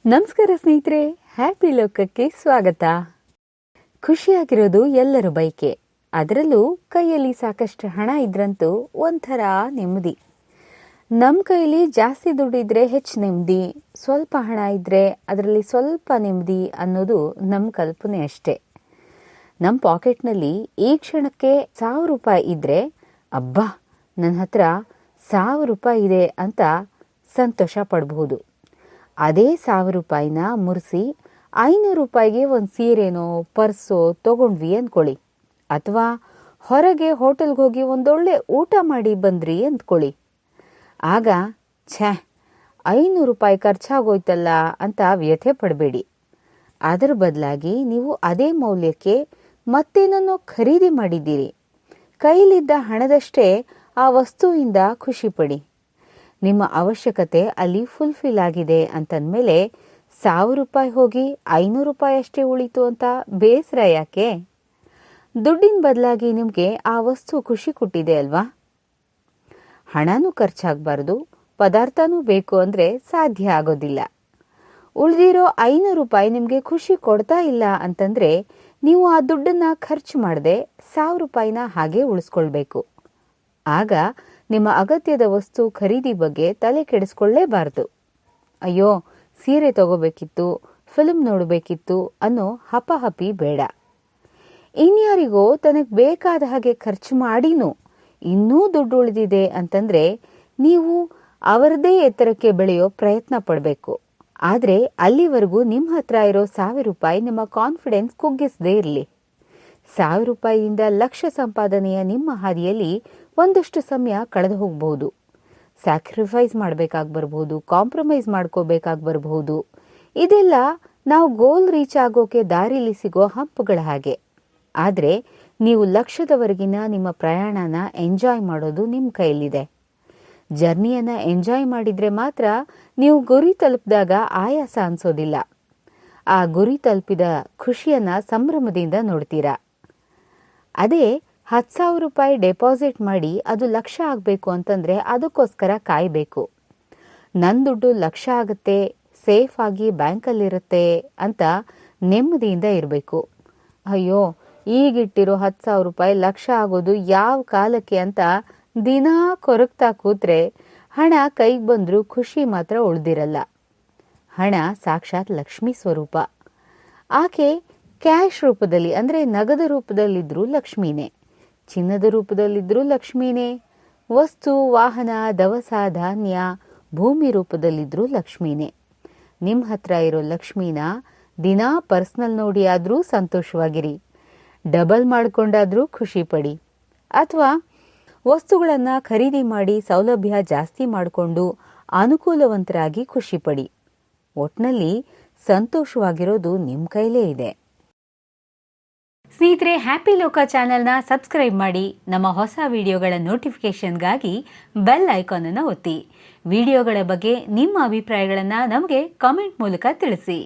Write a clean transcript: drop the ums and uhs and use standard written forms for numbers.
ನಮಸ್ಕಾರ ಸ್ನೇಹಿತರೆ, ಹ್ಯಾಪಿ ಲೋಕಕ್ಕೆ ಸ್ವಾಗತ. ಖುಷಿಯಾಗಿರೋದು ಎಲ್ಲರ ಬಯಕೆ. ಅದರಲ್ಲೂ ಕೈಯಲ್ಲಿ ಸಾಕಷ್ಟು ಹಣ ಇದ್ರಂತೂ ಒಂಥರ ನೆಮ್ಮದಿ. ನಮ್ಮ ಕೈಯಲ್ಲಿ ಜಾಸ್ತಿ ದುಡ್ಡಿದ್ರೆ ಹೆಚ್ಚು ನೆಮ್ಮದಿ, ಸ್ವಲ್ಪ ಹಣ ಇದ್ರೆ ಅದರಲ್ಲಿ ಸ್ವಲ್ಪ ನೆಮ್ಮದಿ ಅನ್ನೋದು ನಮ್ಮ ಕಲ್ಪನೆ ಅಷ್ಟೇ. ನಮ್ಮ ಪಾಕೆಟ್ನಲ್ಲಿ ಈ ಕ್ಷಣಕ್ಕೆ 1000 ರೂಪಾಯಿ ಇದ್ರೆ, ಅಬ್ಬಾ ನನ್ನ ಹತ್ರ 1000 ರೂಪಾಯಿ ಇದೆ ಅಂತ ಸಂತೋಷ ಪಡಬಹುದು. ಅದೇ 1000 ರೂಪಾಯಿನ ಮುರಿಸಿ 500 ರೂಪಾಯಿಗೆ ಒಂದು ಸೀರೆನೋ ಪರ್ಸೋ ತಗೊಂಡ್ವಿ ಅಂದ್ಕೊಳ್ಳಿ, ಅಥವಾ ಹೊರಗೆ ಹೋಟೆಲ್ಗೆ ಹೋಗಿ ಒಂದೊಳ್ಳೆ ಊಟ ಮಾಡಿ ಬಂದ್ರಿ ಅಂದ್ಕೊಳ್ಳಿ. ಆಗ 500 ರೂಪಾಯಿ ಖರ್ಚಾಗೋಯ್ತಲ್ಲ ಅಂತ ವ್ಯಥೆ ಪಡಬೇಡಿ. ಅದರ ಬದಲಾಗಿ ನೀವು ಅದೇ ಮೌಲ್ಯಕ್ಕೆ ಮತ್ತೇನನ್ನೋ ಖರೀದಿ ಮಾಡಿದ್ದೀರಿ. ಕೈಲಿದ್ದ ಹಣದಷ್ಟೇ ಆ ವಸ್ತುವಿಂದ ಖುಷಿ ಪಡಿ. ನಿಮ್ಮ ಅವಶ್ಯಕತೆ ಅಲ್ಲಿ ಫುಲ್ಫಿಲ್ ಆಗಿದೆ ಅಂತಂದ್ಮೇಲೆ 1000 ರೂಪಾಯಿ ಹೋಗಿ 500 ರೂಪಾಯಿ ಅಷ್ಟೇ ಉಳಿತು ಅಂತ ಬೇಸರ ಯಾಕೆ? ದುಡ್ಡಿನ ಬದಲಾಗಿ ನಿಮಗೆ ಆ ವಸ್ತು ಖುಷಿ ಕೊಟ್ಟಿದೆ ಅಲ್ವಾ? ಹಣನೂ ಖರ್ಚಾಗಬಾರ್ದು, ಪದಾರ್ಥನೂ ಬೇಕು ಅಂದರೆ ಸಾಧ್ಯ ಆಗೋದಿಲ್ಲ. ಉಳಿದಿರೋ 500 ರೂಪಾಯಿ ನಿಮಗೆ ಖುಷಿ ಕೊಡ್ತಾ ಇಲ್ಲ ಅಂತಂದರೆ ನೀವು ಆ ದುಡ್ಡನ್ನು ಖರ್ಚು ಮಾಡದೆ 1000 ರೂಪಾಯಿನ ಹಾಗೆ ಉಳಿಸ್ಕೊಳ್ಬೇಕು. ಆಗ ನಿಮ್ಮ ಅಗತ್ಯದ ವಸ್ತು ಖರೀದಿ ಬಗ್ಗೆ ತಲೆ ಕೆಡಿಸ್ಕೊಳ್ಳೇಬಾರ್ದು. ಅಯ್ಯೋ, ಸೀರೆ ತಗೋಬೇಕಿತ್ತು, ಫಿಲ್ಮ್ ನೋಡಬೇಕಿತ್ತು ಅನ್ನೋ ಹಪಹಪಿ ಬೇಡ. ಇನ್ಯಾರಿಗೋ ತನಗೆ ಬೇಕಾದ ಹಾಗೆ ಖರ್ಚು ಮಾಡಿನೂ ಇನ್ನೂ ದುಡ್ಡು ಉಳಿದಿದೆ ಅಂತಂದರೆ ನೀವು ಅವರದೇ ಎತ್ತರಕ್ಕೆ ಬೆಳೆಯೋ ಪ್ರಯತ್ನ ಪಡಬೇಕು. ಆದರೆ ಅಲ್ಲಿವರೆಗೂ ನಿಮ್ಮ ಹತ್ರ ಇರೋ 1000 ರೂಪಾಯಿ ನಿಮ್ಮ ಕಾನ್ಫಿಡೆನ್ಸ್ ಕುಗ್ಗಿಸದೇ ಇರಲಿ. 1000 ರೂಪಾಯಿಯಿಂದ ಲಕ್ಷ ಸಂಪಾದನೆಯ ನಿಮ್ಮ ಹಾದಿಯಲ್ಲಿ ಒಂದಷ್ಟು ಸಮಯ ಕಳೆದು ಹೋಗಬಹುದು. ಸ್ಯಾಕ್ರಿಫೈಸ್ ಮಾಡಬೇಕಾಗಿ ಬರಬಹುದು, ಕಾಂಪ್ರಮೈಸ್ ಮಾಡ್ಕೋಬೇಕಾಗಿ ಬರಬಹುದು. ಇದೆಲ್ಲ ನಾವು ಗೋಲ್ ರೀಚ್ ಆಗೋಕೆ ದಾರಿಲಿ ಸಿಗೋ ಹಂಪುಗಳ ಹಾಗೆ. ಆದರೆ ನೀವು ಲಕ್ಷದವರೆಗಿನ ನಿಮ್ಮ ಪ್ರಯಾಣನ ಎಂಜಾಯ್ ಮಾಡೋದು ನಿಮ್ಮ ಕೈಯಲ್ಲಿದೆ. ಜರ್ನಿಯನ್ನು ಎಂಜಾಯ್ ಮಾಡಿದರೆ ಮಾತ್ರ ನೀವು ಗುರಿ ತಲುಪಿದಾಗ ಆಯಾಸ ಅನ್ಸೋದಿಲ್ಲ. ಆ ಗುರಿ ತಲುಪಿದ ಖುಷಿಯನ್ನು ಸಂಭ್ರಮದಿಂದ ನೋಡ್ತೀರಾ. ಅದೇ 10,000 ರೂಪಾಯಿ ಡೆಪಾಸಿಟ್ ಮಾಡಿ ಅದು ಲಕ್ಷ ಆಗಬೇಕು ಅಂತಂದರೆ ಅದಕ್ಕೋಸ್ಕರ ಕಾಯಬೇಕು. ನನ್ನ ದುಡ್ಡು ಲಕ್ಷ ಆಗುತ್ತೆ, ಸೇಫ್ ಆಗಿ ಬ್ಯಾಂಕಲ್ಲಿರುತ್ತೆ ಅಂತ ನೆಮ್ಮದಿಯಿಂದ ಇರಬೇಕು. ಅಯ್ಯೋ, ಈಗಿಟ್ಟಿರೋ 10,000 ರೂಪಾಯಿ ಲಕ್ಷ ಆಗೋದು ಯಾವ ಕಾಲಕ್ಕೆ ಅಂತ ದಿನಾ ಕೊರಗ್ತಾ ಕೂತ್ರೆ ಹಣ ಕೈಗೆ ಬಂದರೂ ಖುಷಿ ಮಾತ್ರ ಉಳಿದಿರಲ್ಲ. ಹಣ ಸಾಕ್ಷಾತ್ ಲಕ್ಷ್ಮೀ ಸ್ವರೂಪ. ಆಕೆ ಕ್ಯಾಶ್ ರೂಪದಲ್ಲಿ ಅಂದರೆ ನಗದು ರೂಪದಲ್ಲಿದ್ದರೂ ಲಕ್ಷ್ಮೀನೇ, ಚಿನ್ನದ ರೂಪದಲ್ಲಿದ್ದರೂ ಲಕ್ಷ್ಮೀನೇ, ವಸ್ತು ವಾಹನ ದವಸ ಧಾನ್ಯ ಭೂಮಿ ರೂಪದಲ್ಲಿದ್ದರೂ ಲಕ್ಷ್ಮೀನೇ. ನಿಮ್ಮ ಹತ್ರ ಇರೋ ಲಕ್ಷ್ಮೀನ ದಿನಾ ಪರ್ಸ್ನಲ್ ನೋಡಿ ಆದರೂ ಸಂತೋಷವಾಗಿರಿ, ಡಬಲ್ ಮಾಡಿಕೊಂಡಾದರೂ ಖುಷಿ ಪಡಿ, ಅಥವಾ ವಸ್ತುಗಳನ್ನು ಖರೀದಿ ಮಾಡಿ ಸೌಲಭ್ಯ ಜಾಸ್ತಿ ಮಾಡಿಕೊಂಡು ಅನುಕೂಲವಂತರಾಗಿ ಖುಷಿ ಪಡಿ. ಒಟ್ನಲ್ಲಿ ಸಂತೋಷವಾಗಿರೋದು ನಿಮ್ಮ ಕೈಲೇ ಇದೆ. ಸ್ನೇಹಿತರೆ, ಹ್ಯಾಪಿ ಲೋಕ ಚಾನೆಲ್ನ ಸಬ್ಸ್ಕ್ರೈಬ್ ಮಾಡಿ. ನಮ್ಮ ಹೊಸ ವಿಡಿಯೋಗಳ ನೋಟಿಫಿಕೇಶನ್ಗಾಗಿ ಬೆಲ್ ಐಕಾನ್ ಅನ್ನು ಒತ್ತಿ. ವಿಡಿಯೋಗಳ ಬಗ್ಗೆ ನಿಮ್ಮ ಅಭಿಪ್ರಾಯಗಳನ್ನು ನಮಗೆ ಕಾಮೆಂಟ್ ಮೂಲಕ ತಿಳಿಸಿ.